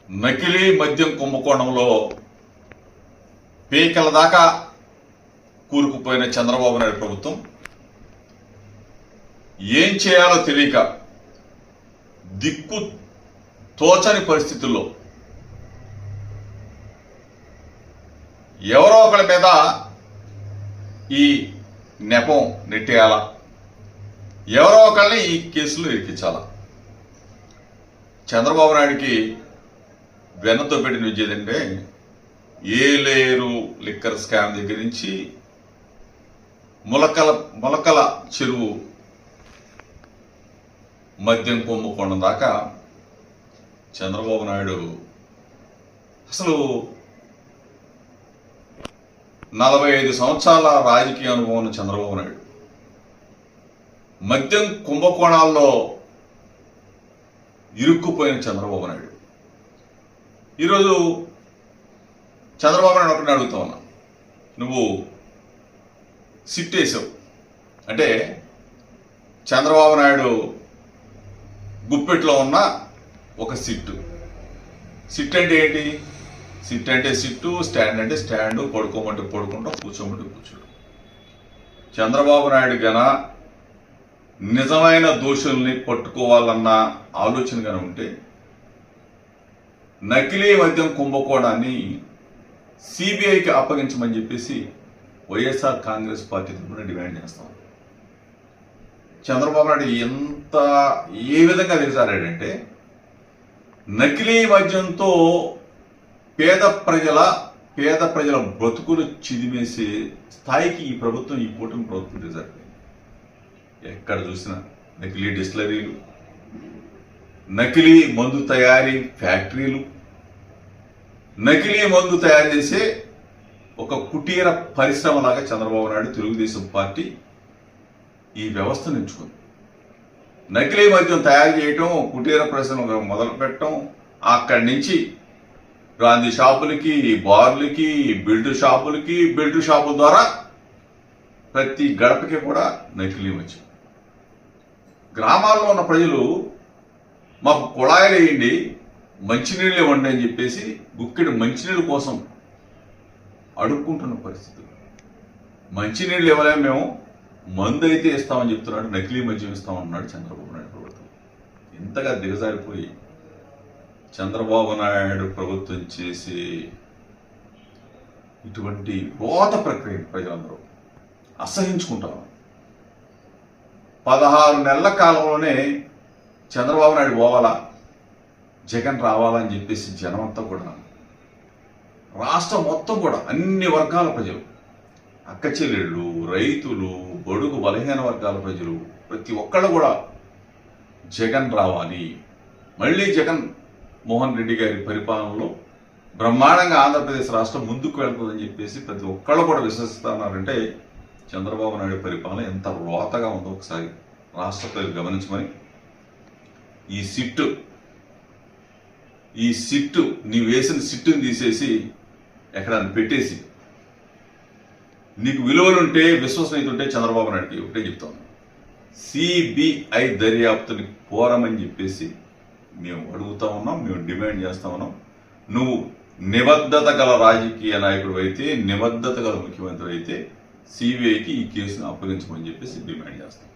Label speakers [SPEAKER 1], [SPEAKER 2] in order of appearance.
[SPEAKER 1] నకిలీ మద్యం కుంభకోణంలో పీకల దాకా కూరుకుపోయిన చంద్రబాబు నాయుడు ప్రభుత్వం ఏం చేయాలో తెలియక దిక్కు తోచని పరిస్థితుల్లో ఎవరో ఒకరి మీద ఈ నెపం నెట్టేయాలా, ఎవరో ఒకరిని ఈ కేసులో ఇరికించాలా. చంద్రబాబు నాయుడికి వెన్నతో పెట్టిన విద్య ఏంటంటే ఏలేరు లిక్కర్ స్కామ్ దగ్గర నుంచి మొలకల చెరువు మద్యం కుంభకోణం దాకా చంద్రబాబు నాయుడు అసలు 45 సంవత్సరాల రాజకీయ అనుభవం ఉన్న చంద్రబాబు నాయుడు మద్యం కుంభకోణాల్లో ఇరుక్కుపోయిన చంద్రబాబు నాయుడు ఈరోజు చంద్రబాబు నాయుడు ఒకరిని అడుగుతా ఉన్నా, నువ్వు సిట్ వేసావు అంటే చంద్రబాబు నాయుడు గుప్పెట్లో ఉన్న ఒక సిట్ అంటే ఏంటి? సిట్ అంటే సిట్టు, స్టాండ్ అంటే స్టాండు, పడుకోమంటే పడుకుంటాం, కూర్చోమంటే కూర్చోడు. చంద్రబాబు నాయుడు గన నిజమైన దోషుల్ని పట్టుకోవాలన్న ఆలోచన గన ఉంటే నకిలీ మద్యం కుంభకోణాన్ని సిబిఐకి అప్పగించమని చెప్పేసి వైఎస్ఆర్ కాంగ్రెస్ పార్టీ తరఫున డిమాండ్ చేస్తాం. చంద్రబాబు నాయుడు ఏ విధంగా దిగజారాడంటే నకిలీ మద్యంతో పేద ప్రజల బ్రతుకులు చిదిమేసే స్థాయికి ఈ కూటమి ప్రభుత్వం దిగజారిపోయింది. ఎక్కడ చూసినా నకిలీ డిస్టిలరీలు, నకిలీ మందు తయారీ ఫ్యాక్టరీలు, నకిలీ మందు తయారు చేసే ఒక కుటీర పరిశ్రమలాగా చంద్రబాబు నాయుడు తెలుగుదేశం పార్టీ ఈ వ్యవస్థను ఎంచుకుంది. నకిలీ మద్యం తయారు చేయటం, కుటీర పరిశ్రమ మొదలు పెట్టడం, అక్కడి నుంచి గాంధీ షాపులకి, బార్లకి, బెల్ట్ షాపుల ద్వారా ప్రతి గడపకి కూడా నకిలీ మద్యం. గ్రామాల్లో ఉన్న ప్రజలు మాకు కుళాయిలు వేయండి, మంచినీళ్ళు ఇవ్వండి అని చెప్పేసి గుక్కెడు మంచినీళ్ళ కోసం అడుక్కుంటున్న పరిస్థితులు. మంచినీళ్ళు ఇవ్వలేము మేము, మందు అయితే ఇస్తామని చెప్తున్నాడు, నకిలీ మద్యం ఇస్తామన్నాడు చంద్రబాబు నాయుడు ప్రభుత్వం. ఇంతగా దిగజారిపోయి చంద్రబాబు నాయుడు ప్రభుత్వం చేసే ఇటువంటి రోత ప్రక్రియ ప్రజలందరూ అసహించుకుంటారు. 16 నెలల కాలంలోనే చంద్రబాబు నాయుడు పోవాలా, జగన్ రావాలని చెప్పేసి జనం అంతా కూడా, రాష్ట్రం మొత్తం కూడా అన్ని వర్గాల ప్రజలు, అక్క చెల్లెళ్ళు, రైతులు, బడుగు బలహీన వర్గాల ప్రజలు, ప్రతి ఒక్కళ్ళు కూడా జగన్ రావాలి, మళ్ళీ జగన్ మోహన్ రెడ్డి గారి పరిపాలనలో బ్రహ్మాండంగా ఆంధ్రప్రదేశ్ రాష్ట్రం ముందుకు వెళ్తుందని చెప్పేసి ప్రతి ఒక్కళ్ళు కూడా విశ్వసిస్తున్నారంటే చంద్రబాబు నాయుడు పరిపాలన ఎంత రోతగా ఉందో ఒకసారి రాష్ట్ర ప్రజలు గమనించమని. ఈ సిట్టు నీ వేసిన సిట్టుని తీసేసి ఎక్కడన్నా పెట్టేసి, నీకు విలువలుంటే, విశ్వసనీయత ఉంటే చంద్రబాబు నాయుడికి ఒకటే చెప్తాను, సిబిఐ దర్యాప్తుని కోరమని చెప్పేసి మేము అడుగుతా ఉన్నాం, మేము డిమాండ్ చేస్తా ఉన్నాం. నువ్వు నిబద్ధత గల రాజకీయ నాయకుడు అయితే, నిబద్ధత గల ముఖ్యమంత్రి అయితే సిబిఐకి ఈ కేసును అప్పగించమని చెప్పేసి డిమాండ్ చేస్తాం.